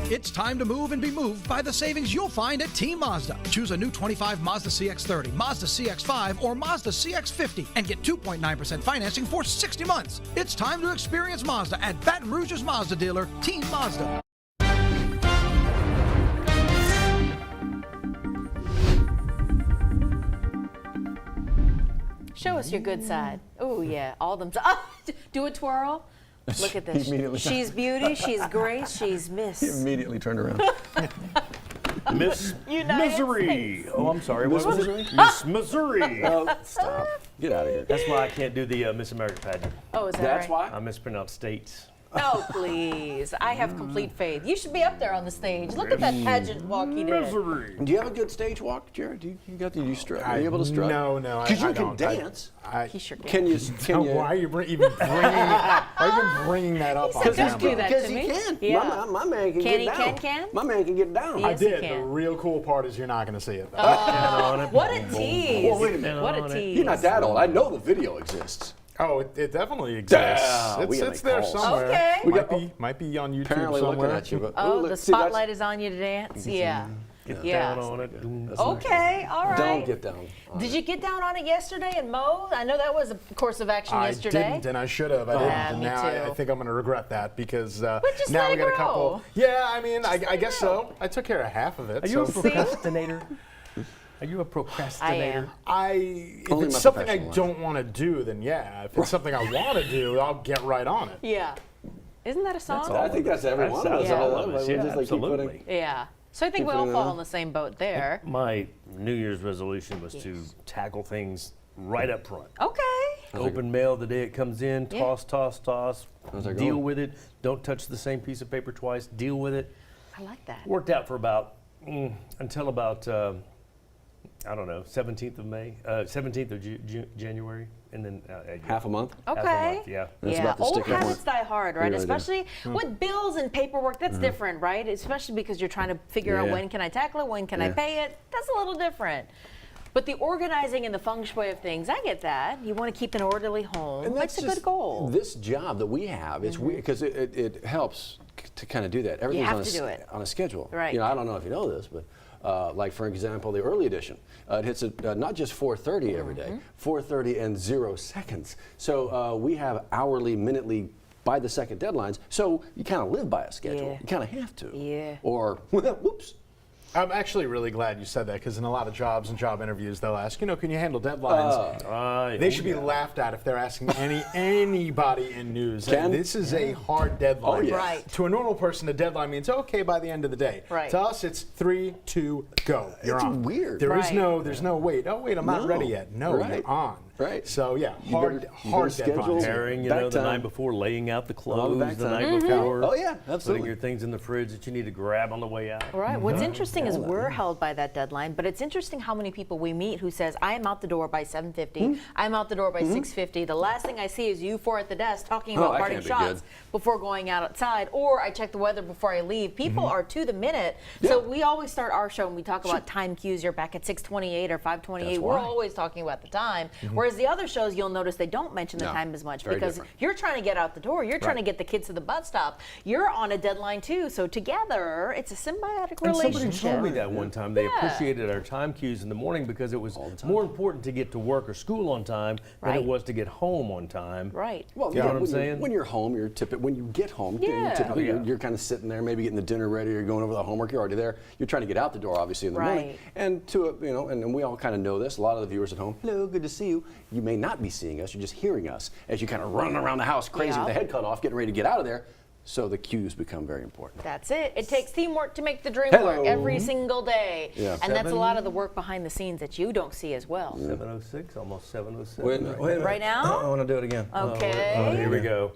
It's time to move and be moved by the savings you'll find at Team Mazda. Choose a new 25 Mazda CX-30, Mazda CX-5, or Mazda CX-50 and get 2.9% financing for 60 months. It's time to experience Mazda at Baton Rouge's Mazda dealer, Team Mazda. Show us your good side. Oh, yeah, all them. Oh, do a twirl. Look at this. She's beauty, she's grace, she's Miss. He immediately turned around. Miss Missouri. States. Oh, I'm sorry. Miss What was Missouri? it? Miss Missouri. Oh, stop. Get out of here. That's why I can't do the Miss America pageant. Oh, is that That's right? why? I mispronounced states. Oh, please. I have complete faith. You should be up there on the stage. Look at that pageant walk he did. Missouri. Do you have a good stage walk, Jared? Are you able to strut? No. Because you I can don't. dance. He sure can. Can you? Why are you even bringing that up? said don't do that Because to he me. can. Yeah. My man can Can get he? down. Can? My man can get down. Yeah. I Yes, he did. The can. real cool part is you're not going to see it. What a tease. Well, wait a minute. What a tease. You're not that old. I know the video exists. Oh, it definitely exists. We gotta It's make there calls. somewhere. Okay. Might be on YouTube Apparently somewhere. looking at you. But, Oh, the see, that's- spotlight is on you to dance? Yeah. Get Yeah. down on it. Okay, all right. Don't get down. Did you get down on it yesterday and mow? I know that was a course of action yesterday. I didn't, and I should have. I didn't, Yeah, and me now too. I think I'm going to regret that because just now let we it got a grow. couple. Yeah, I mean, I guess so. I took care of half of it. Are you a so procrastinator? Are you a procrastinator? if Only it's my something I professional life. don't want to do, then yeah. If it's something I want to do, I'll get right on it. Yeah. Isn't that a song? I think that's every one of us. Yeah. all of us. We Yeah, just, like, keep putting- absolutely. Yeah. So I think we all fall in the same boat there. My New Year's resolution was to tackle things right up front. Okay. Open mail the day it comes in, Yeah. toss, How's that deal going? with it. Don't touch the same piece of paper twice, deal with it. I like that. Worked out for about, until about, I don't know, 17th of May, 17th of January, and then Half a month? Okay. Half a month, yeah. That's Yeah, about the old sticking point. habits die hard, right? really do. Especially with bills and paperwork, that's different, right? Especially because you're trying to figure out Yeah. when can I tackle it, when can I Yeah. pay it. That's a little different. But the organizing and the feng shui of things, I get that. You want to keep an orderly home. And That's a good goal. This job that we have, it's weird because it helps to kind of do that. Everything's have on, to do it. on a schedule. Right. You know, I don't know if you know this, but like for example, the early edition, it hits at not just 4:30 every day, 4:30 and 0 seconds. So we have hourly, minutely, by the second deadlines. So you kind of live by a schedule. Yeah. You kind of have to. Yeah. Or whoops. I'm actually really glad you said that because in a lot of jobs and job interviews, they'll ask, can you handle deadlines? They should be laughed at if they're asking anybody in news. Ken? This is a hard deadline. Oh, yeah. Right. To a normal person, a deadline means okay by the end of the day. Right. To us, it's 3, 2, go. You're It's on. weird. There's Right. no wait. Oh wait, I'm not No. ready yet. No, Right. you're on. Right. So yeah, You hard better schedule deadlines. Preparing, you Back know, the time. night before, laying out the All clothes the back the time. night before. Oh yeah, Putting absolutely. your things in the fridge that you need to grab on the way out. Right. What's interesting is we're held by that deadline, but it's interesting how many people we meet who says, I am out the door by 7:50, I'm out the door by 6:50. The last thing I see is you four at the desk talking about that parting can't be shots good. before going out outside, or I check the weather before I leave. People are to the minute. So we always start our show and we talk about time cues. You're back at 6:28 or 5:28. That's We're why. always talking about the time. Whereas the other shows, you'll notice they don't mention the No, time as much very because different. you're trying to get out the door. You're trying to Right. get the kids to the bus stop. You're on a deadline too. So together, it's a symbiotic And somebody relationship. told me that one time. They Yeah. appreciated our time cues in the morning because it was the time. more important to get to work or school on time than Right. it was to get home on time. Right. Well, You know what I'm when you're- saying? When you're home, when you get home, Yeah. typically Oh, yeah. you're kind of sitting there, maybe getting the dinner ready, or going over the homework. You're already there. You're trying to get out the door, obviously, in the morning. Right. And and we all kind of know this. A lot of the viewers at home, hello, good to see you. You may not be seeing us. You're just hearing us as you kind of run around the house, crazy Yeah. with the head cut off, getting ready to get out of there. So the cues become very important. That's it. It takes teamwork to make the dream Hello. work every single day. Yeah. And that's a lot of the work behind the scenes that you don't see as well. 7:06, almost 7:07. Wait a minute. Right now? I want to do it again. Okay. Oh, here we go.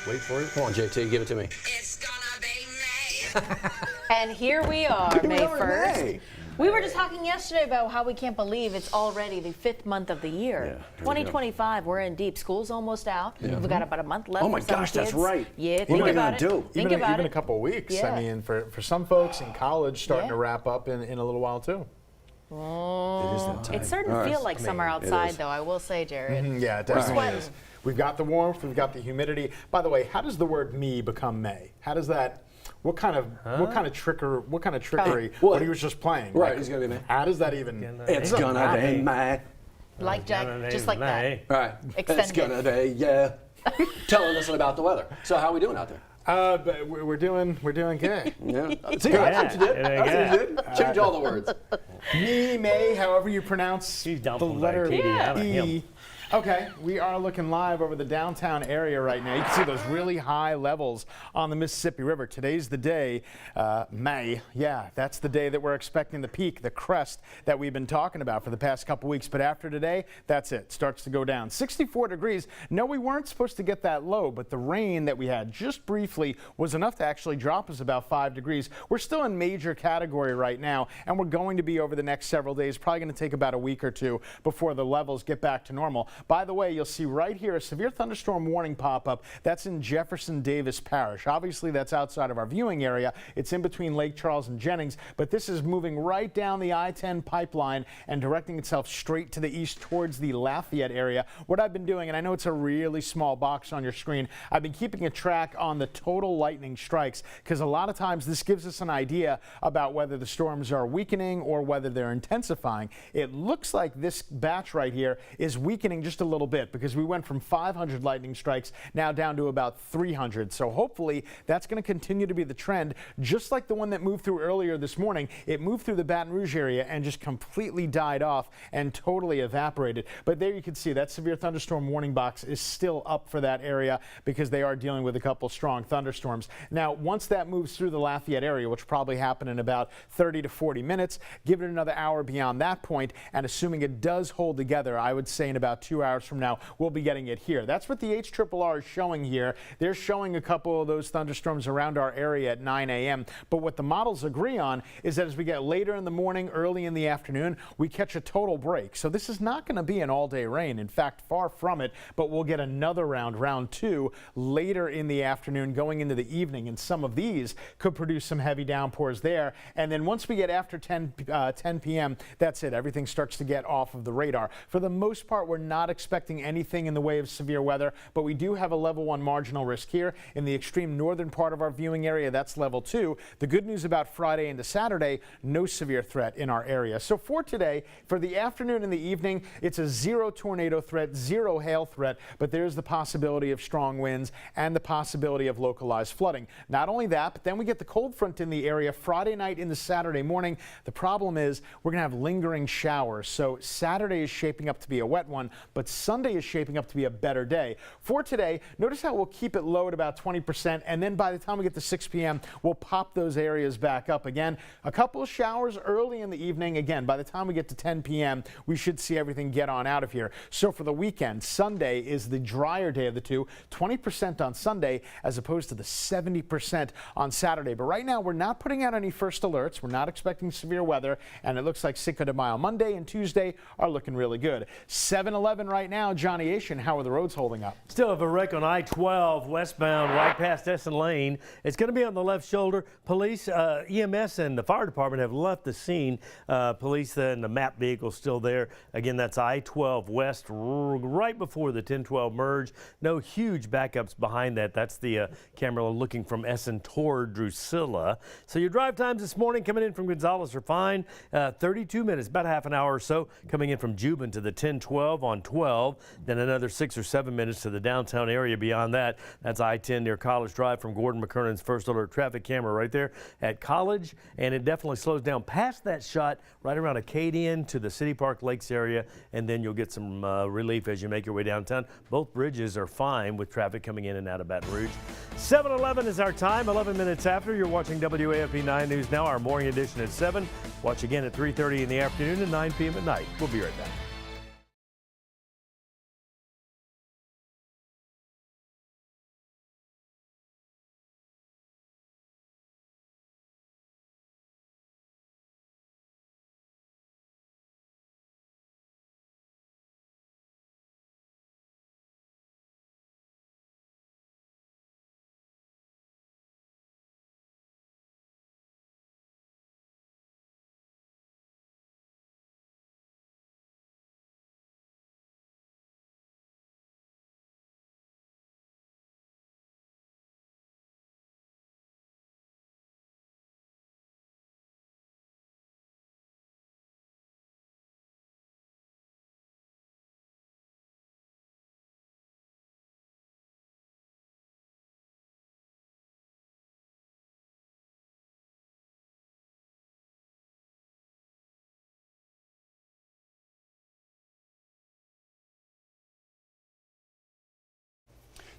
Wait for it. Come on, JT, give it to me. It's gonna be May. And here we are, May are in 1st. May. We were just talking yesterday about how we can't believe it's already the 5th month of the year. Yeah, here we go. 2025, we're in deep. School's almost out. We've got about a month left. Oh my for some gosh, that's kids. right. Yeah, What think am I about gonna it. do? Think Even about a it. couple of weeks. Yeah. I mean, for some folks in college, starting Yeah. to wrap up in a little while too. It is that time. It's starting All to right. feel like summer it outside, is. though, I will say, Jared. Yeah, it We're definitely sweating. is. We've got the warmth, we've got the humidity. By the way, how does the word "me" become "may"? How does that? What kind of trickery? Well, what he was just playing. Right, Like, he's gonna be May. How does that even? It's gonna be May. Like Jack, just like that. Right. It's Extended. gonna be, yeah. Telling us about the weather. So how are we doing out there? But we're doing good. Yeah. See, that's what you did. That's what you did. Change all the words. Me, May, however you pronounce He's down the from letter Katie. I don't know E. him. Okay, we are looking live over the downtown area right now. You can see those really high levels on the Mississippi River. Today's the day, May. Yeah, that's the day that we're expecting the peak, the crest that we've been talking about for the past couple weeks. But after today, that's it. Starts to go down. 64 degrees. No, we weren't supposed to get that low, but the rain that we had just briefly was enough to actually drop us about 5 degrees. We're still in major category right now, and we're going to be over the next several days. Probably going to take about a week or two before the levels get back to normal. By the way, you'll see right here a severe thunderstorm warning pop up. That's in Jefferson Davis Parish. Obviously, that's outside of our viewing area. It's in between Lake Charles and Jennings, but this is moving right down the I-10 pipeline and directing itself straight to the east towards the Lafayette area. What I've been doing, and I know it's a really small box on your screen, I've been keeping a track on the total lightning strikes because a lot of times this gives us an idea about whether the storms are weakening or whether they're intensifying. It looks like this batch right here is weakening just a little bit because we went from 500 lightning strikes now down to about 300. So hopefully that's going to continue to be the trend, just like the one that moved through earlier this morning. It moved through the Baton Rouge area and just completely died off and totally evaporated. But there you can see that severe thunderstorm warning box is still up for that area because they are dealing with a couple strong thunderstorms. Now, once that moves through the Lafayette area, which will probably happen in about 30 to 40 minutes, give it another hour beyond that point, and assuming it does hold together, I would say in about 2 hours from now, we'll be getting it here. That's what the HRRR is showing here. They're showing a couple of those thunderstorms around our area at 9 a.m. But what the models agree on is that as we get later in the morning, early in the afternoon, we catch a total break. So this is not going to be an all-day rain. In fact, far from it, but we'll get another round 2, later in the afternoon going into the evening. And some of these could produce some heavy downpours there. And then once we get after 10 p.m., that's it. Everything starts to get off of the radar. For the most part, we're not expecting anything in the way of severe weather, but we do have a level 1 marginal risk here in the extreme northern part of our viewing area. That's level 2. The good news about Friday into Saturday, no severe threat in our area. So for today, for the afternoon and the evening, it's a 0 tornado threat, 0 hail threat, but there's the possibility of strong winds and the possibility of localized flooding. Not only that, but then we get the cold front in the area Friday night into Saturday morning. The problem is we're going to have lingering showers. So Saturday is shaping up to be a wet one, but Sunday is shaping up to be a better day. For today, notice how we'll keep it low at about 20%, and then by the time we get to 6 p.m., we'll pop those areas back up again. A couple of showers early in the evening. Again, by the time we get to 10 p.m., we should see everything get on out of here. So for the weekend, Sunday is the drier day of the two, 20% on Sunday as opposed to the 70% on Saturday. But right now, we're not putting out any first alerts. We're not expecting severe weather, and it looks like Cinco de Mayo Monday and Tuesday are looking really good. 7-Eleven right now. Johnny Asian, how are the roads holding up? Still have a wreck on I-12 westbound right past Essen Lane. It's going to be on the left shoulder. Police, EMS, and the fire department have left the scene. Police and the MAP vehicle still there. Again, that's I-12 west, right before the 10-12 merge. No huge backups behind that. That's the camera looking from Essen toward Drusilla. So your drive times this morning coming in from Gonzales are fine. 32 minutes, about half an hour or so, coming in from Juban to the 10-12 on 12. Then another 6 or 7 minutes to the downtown area beyond that. That's I-10 near College Drive from Gordon McKernan's first alert traffic camera right there at College. And it definitely slows down past that shot right around Acadian to the City Park Lakes area. And then you'll get some relief as you make your way downtown. Both bridges are fine with traffic coming in and out of Baton Rouge. 7-11 is our time, 11 minutes after. You're watching WAFB 9 News Now, our morning edition at 7. Watch again at 3:30 in the afternoon and 9 p.m. at night. We'll be right back.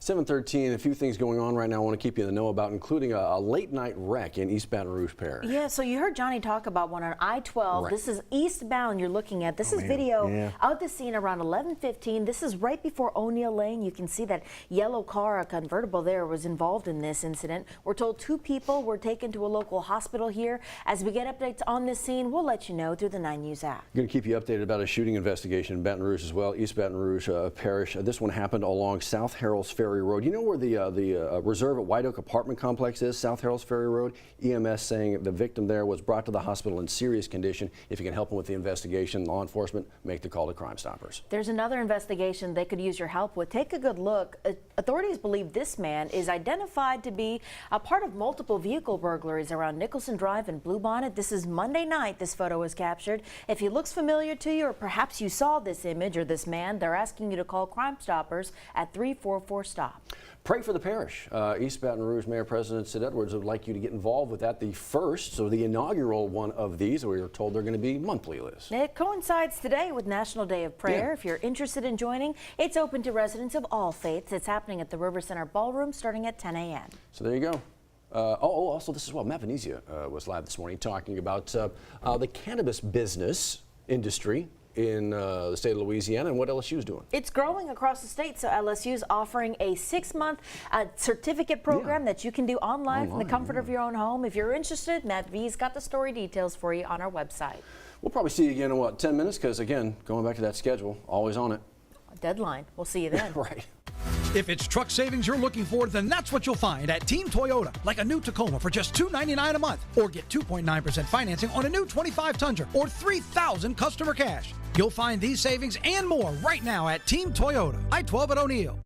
7:13, a few things going on right now I want to keep you in the know about, including a late night wreck in East Baton Rouge Parish. Yeah, so you heard Johnny talk about one on I-12. Right. This is eastbound you're looking at. This is video of the scene around 11:15. This is right before O'Neill Lane. You can see that yellow car, a convertible there, was involved in this incident. We're told 2 people were taken to a local hospital here. As we get updates on this scene, we'll let you know through the 9 News app. I'm going to keep you updated about a shooting investigation in Baton Rouge as well, East Baton Rouge Parish. This one happened along South Harrell's Ferry Road. You know where the Reserve at White Oak apartment complex is, South Harrell's Ferry Road? EMS saying the victim there was brought to the hospital in serious condition. If you can help him with the investigation, law enforcement, make the call to Crime Stoppers. There's another investigation they could use your help with. Take a good look. Authorities believe this man is identified to be a part of multiple vehicle burglaries around Nicholson Drive and Bluebonnet. This is Monday night this photo was captured. If he looks familiar to you, or perhaps you saw this image or this man, they're asking you to call Crime Stoppers at 344-STOP. Pray for the parish. East Baton Rouge Mayor President Sid Edwards would like you to get involved with that. The first, so the inaugural one of these, we were told they're going to be monthly, Liz. It coincides today with National Day of Prayer. Yeah. If you're interested in joining, it's open to residents of all faiths. It's happening at the River Center Ballroom starting at 10 a.m. So there you go. Also this is what Matt Venezia was live this morning talking about the cannabis business industry in the state of Louisiana and what LSU is doing. It's growing across the state, so LSU is offering a 6-month certificate program that you can do online from the comfort of your own home. If you're interested, Matt V's got the story details for you on our website. We'll probably see you again in, 10 minutes? Because, again, going back to that schedule, always on it. Deadline. We'll see you then. Right. If it's truck savings you're looking for, then that's what you'll find at Team Toyota, like a new Tacoma for just $299 a month, or get 2.9% financing on a new 25 Tundra, or $3,000 customer cash. You'll find these savings and more right now at Team Toyota, I-12 at O'Neill.